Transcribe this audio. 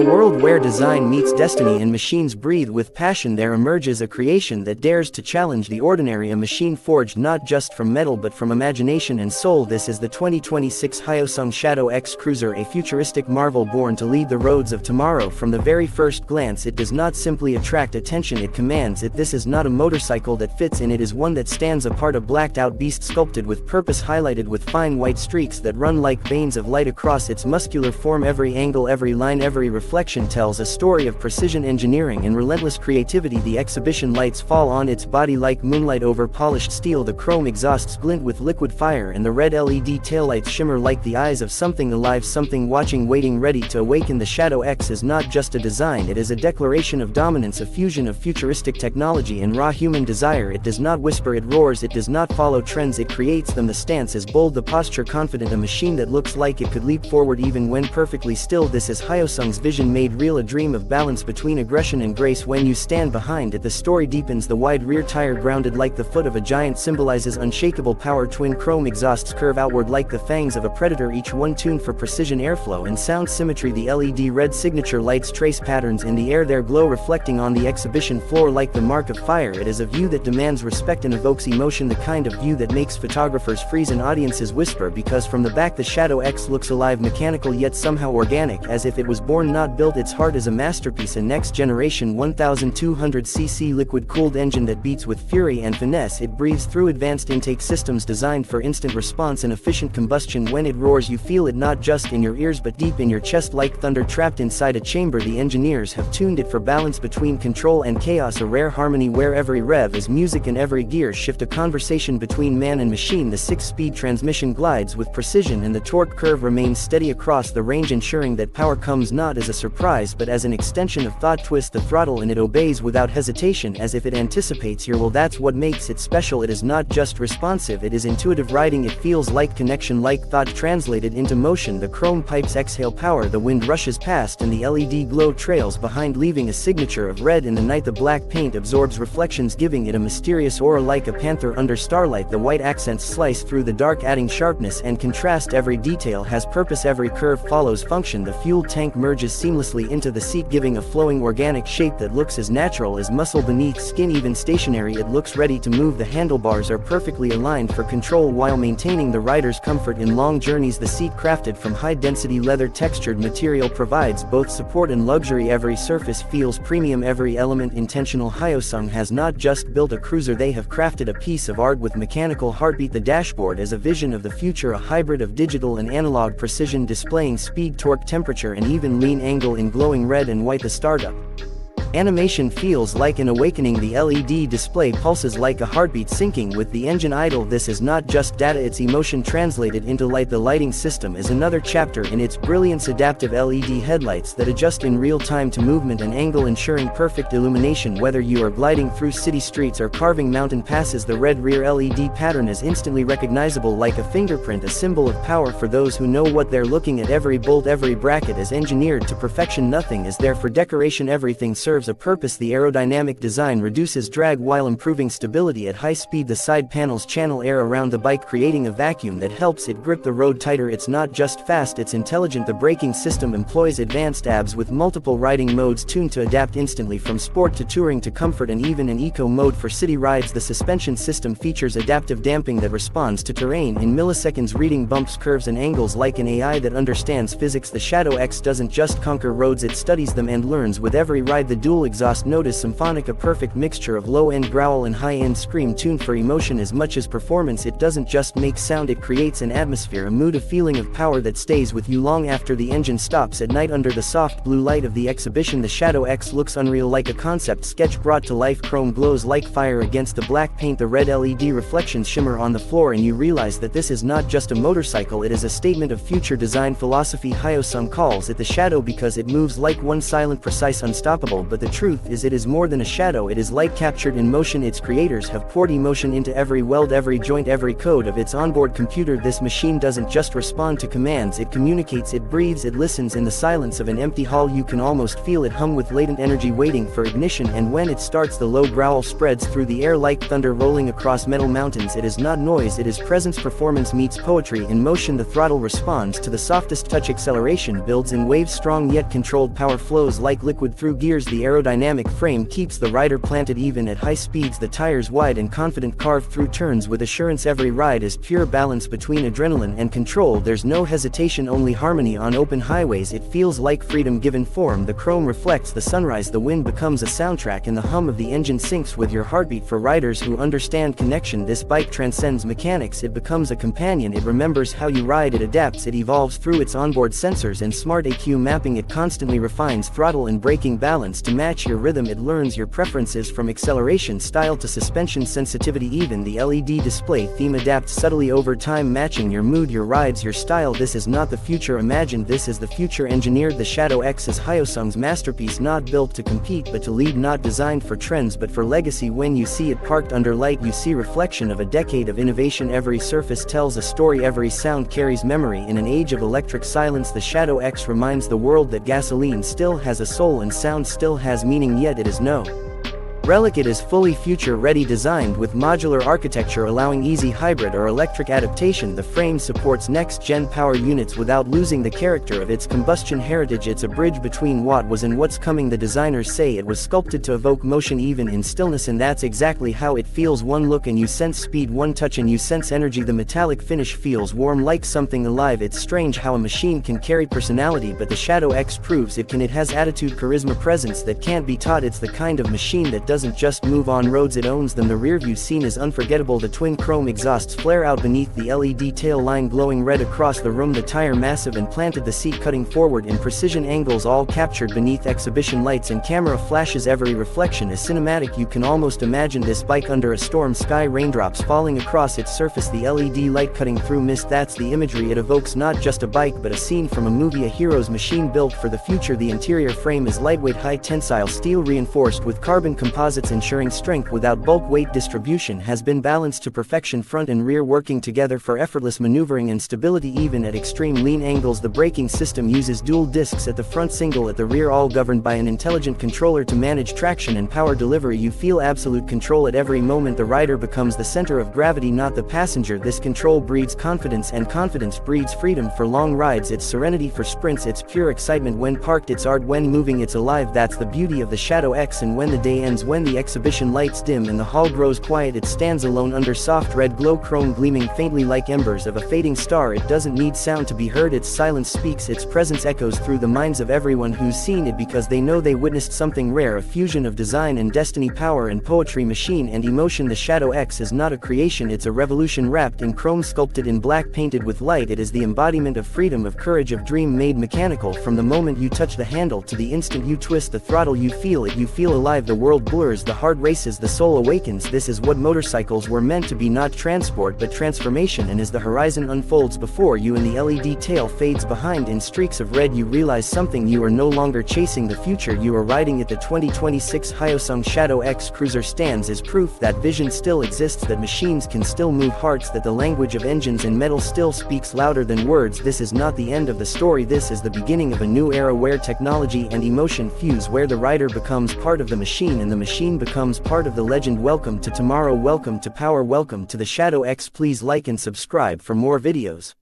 world where design meets destiny and machines breathe with passion, there emerges a creation that dares to challenge the ordinary, a machine forged not just from metal but from imagination and soul. This is the 2026 Hyosung Shadow X Cruiser, a futuristic marvel born to lead the roads of tomorrow. From the very first glance, it does not simply attract attention, it commands it. This is not a motorcycle that fits in, it is one that stands apart, a blacked-out beast sculpted with purpose, highlighted with fine white streaks that run like veins of light across its muscular form. Every angle, every line, every reflection tells a story of precision engineering and relentless creativity. The exhibition lights fall on its body like moonlight over polished steel, the chrome exhausts glint with liquid fire, and the red LED taillights shimmer like the eyes of something alive, something watching, waiting, ready to awaken. The Shadow X is not just a design, it is a declaration of dominance, a fusion of futuristic technology and raw human desire. It does not whisper, it roars, it does not follow trends, it creates them. The stance is bold, the posture confident, a machine that looks like it could leap forward even when perfectly still. This is Hyosung's vision made real, a dream of balance between aggression and grace. When you stand behind it, the story deepens. The wide rear tire, grounded like the foot of a giant, symbolizes unshakable power. Twin chrome exhausts curve outward like the fangs of a predator, each one tuned for precision, airflow and sound symmetry. The LED red signature lights trace patterns in the air, their glow reflecting on the exhibition floor like the mark of fire. It is a view that demands respect and evokes emotion, the kind of view that makes photographers freeze and audiences whisper, because from the back the Shadow X looks alive, mechanical yet somehow organic, as if it was born not built. Its heart is a masterpiece, a next-generation 1200cc liquid-cooled engine that beats with fury and finesse. It breathes through advanced intake systems designed for instant response and efficient combustion. When it roars, you feel it not just in your ears but deep in your chest, like thunder trapped inside a chamber. The engineers have tuned it for balance between control and chaos, a rare harmony where every rev is music and every gear shift a conversation between man and machine. The 6-speed transmission glides with precision and the torque curve remains steady across the range, ensuring that power comes not as a surprise but as an extension of thought. Twist the throttle and it obeys without hesitation, as if it anticipates your will. That's what makes it special. It is not just responsive, it is intuitive riding. It feels like connection, like thought translated into motion. The chrome pipes exhale power, the wind rushes past and the LED glow trails behind, leaving a signature of red in the night. The black paint absorbs reflections, giving it a mysterious aura like a panther under starlight. The white accents slice through the dark, adding sharpness and contrast. Every detail has purpose, every curve follows function. The fuel tank merges seamlessly into the seat, giving a flowing organic shape that looks as natural as muscle beneath skin. Even stationary, it looks ready to move. The handlebars are perfectly aligned for control while maintaining the rider's comfort in long journeys. The seat, crafted from high-density leather textured material, provides both support and luxury. Every surface feels premium, every element intentional. Hyosung has not just built a cruiser, they have crafted a piece of art with mechanical heartbeat. The dashboard is a vision of the future, a hybrid of digital and analog precision, displaying speed, torque, temperature and even lean angle in glowing red and white. The startup animation feels like an awakening. The LED display pulses like a heartbeat, syncing with the engine idle. This is not just data, it's emotion translated into light. The lighting system is another chapter in its brilliance, adaptive LED headlights that adjust in real time to movement and angle, ensuring perfect illumination whether you are gliding through city streets or carving mountain passes. The red rear LED pattern is instantly recognizable like a fingerprint, a symbol of power for those who know what they're looking at. Every bolt, every bracket is engineered to perfection, nothing is there for decoration, everything serves a purpose. The aerodynamic design reduces drag while improving stability at high speed. The side panels channel air around the bike, creating a vacuum that helps it grip the road tighter. It's not just fast, it's intelligent. The braking system employs advanced ABS with multiple riding modes tuned to adapt instantly from sport to touring to comfort and even an eco mode for city rides. The suspension system features adaptive damping that responds to terrain in milliseconds, reading bumps, curves and angles like an AI that understands physics. The Shadow X doesn't just conquer roads, it studies them and learns with every ride. The dual exhaust note is symphonic, a perfect mixture of low-end growl and high-end scream, tuned for emotion as much as performance. It doesn't just make sound, it creates an atmosphere, a mood, a feeling of power that stays with you long after the engine stops. At night, under the soft blue light of the exhibition, the Shadow X looks unreal, like a concept sketch brought to life. Chrome glows like fire against the black paint, the red LED reflections shimmer on the floor, and you realize that this is not just a motorcycle, it is a statement of future design philosophy. Hyosung calls it the Shadow because it moves like one, silent, precise, unstoppable. But but the truth is it is more than a shadow, it is light captured in motion. Its creators have poured emotion into every weld, every joint, every code of its onboard computer. This machine doesn't just respond to commands, it communicates, it breathes, it listens. In the silence of an empty hall you can almost feel it hum with latent energy waiting for ignition, and when it starts the low growl spreads through the air like thunder rolling across metal mountains. It is not noise, it is presence. Performance meets poetry in motion. The throttle responds to the softest touch, acceleration builds in waves, strong yet controlled power flows like liquid through gears. The aerodynamic frame keeps the rider planted even at high speeds, the tires wide and confident carve through turns with assurance. Every ride is pure balance between adrenaline and control, there's no hesitation, only harmony. On open highways it feels like freedom given form. The chrome reflects the sunrise, the wind becomes a soundtrack, and the hum of the engine syncs with your heartbeat. For riders who understand connection, this bike transcends mechanics, it becomes a companion, it remembers how you ride, it adapts, it evolves through its onboard sensors and smart EQ mapping. It constantly refines throttle and braking balance to match your rhythm, it learns your preferences from acceleration style to suspension sensitivity. Even the LED display theme adapts subtly over time, matching your mood, your rides, your style. This is not the future imagined, this is the future engineered. The Shadow X is Hyosung's masterpiece, not built to compete but to lead, not designed for trends but for legacy. When you see it parked under light you see reflection of a decade of innovation. Every surface tells a story, every sound carries memory. In an age of electric silence, the Shadow X reminds the world that gasoline still has a soul and sound still has meaning, yet it is no relic. It is fully future-ready, designed with modular architecture allowing easy hybrid or electric adaptation. The frame supports next-gen power units without losing the character of its combustion heritage. It's a bridge between what was and what's coming. The designers say it was sculpted to evoke motion even in stillness, and that's exactly how it feels. One look and you sense speed, one touch and you sense energy. The metallic finish feels warm, like something alive. It's strange how a machine can carry personality, but the Shadow X proves it can. It has attitude, charisma, presence that can't be taught. It's the kind of machine that doesn't just move on roads, it owns them. The rearview scene is unforgettable. The twin chrome exhausts flare out beneath the LED tail line, glowing red across the room. The tire massive and planted, the seat cutting forward in precision angles, all captured beneath exhibition lights and camera flashes. Every reflection is cinematic. You can almost imagine this bike under a storm sky, raindrops falling across its surface, the LED light cutting through mist. That's the imagery it evokes, not just a bike but a scene from a movie, a hero's machine built for the future. The interior frame is lightweight, high tensile steel reinforced with carbon composites ensuring strength without bulk. Weight distribution has been balanced to perfection, front and rear working together for effortless maneuvering and stability even at extreme lean angles. The braking system uses dual discs at the front, single at the rear, all governed by an intelligent controller to manage traction and power delivery. You feel absolute control at every moment. The rider becomes the center of gravity, not the passenger. This control breeds confidence, and confidence breeds freedom. For long rides it's serenity, for sprints it's pure excitement. When parked it's art, when moving it's alive. That's the beauty of the Shadow X. And when the day ends, when the exhibition lights dim and the hall grows quiet, it stands alone under soft red glow, chrome gleaming faintly like embers of a fading star. It doesn't need sound to be heard, its silence speaks, its presence echoes through the minds of everyone who's seen it, because they know they witnessed something rare, a fusion of design and destiny, power and poetry, machine and emotion. The Shadow X is not a creation, it's a revolution wrapped in chrome, sculpted in black, painted with light. It is the embodiment of freedom, of courage, of dream made mechanical. From the moment you touch the handle to the instant you twist the throttle, you feel it, you feel alive. The world blurs, the heart races, the soul awakens. This is what motorcycles were meant to be, not transport but transformation. And as the horizon unfolds before you and the LED tail fades behind in streaks of red, you realize something: you are no longer chasing the future, you are riding it. The 2026 Hyosung Shadow X Cruiser stands as proof that vision still exists, that machines can still move hearts, that the language of engines and metal still speaks louder than words. This is not the end of the story, this is the beginning of a new era where technology and emotion fuse, where the rider becomes part of the machine and the machine becomes part of the legend. Welcome to tomorrow, welcome to power, welcome to the Shadow X. Please like and subscribe for more videos.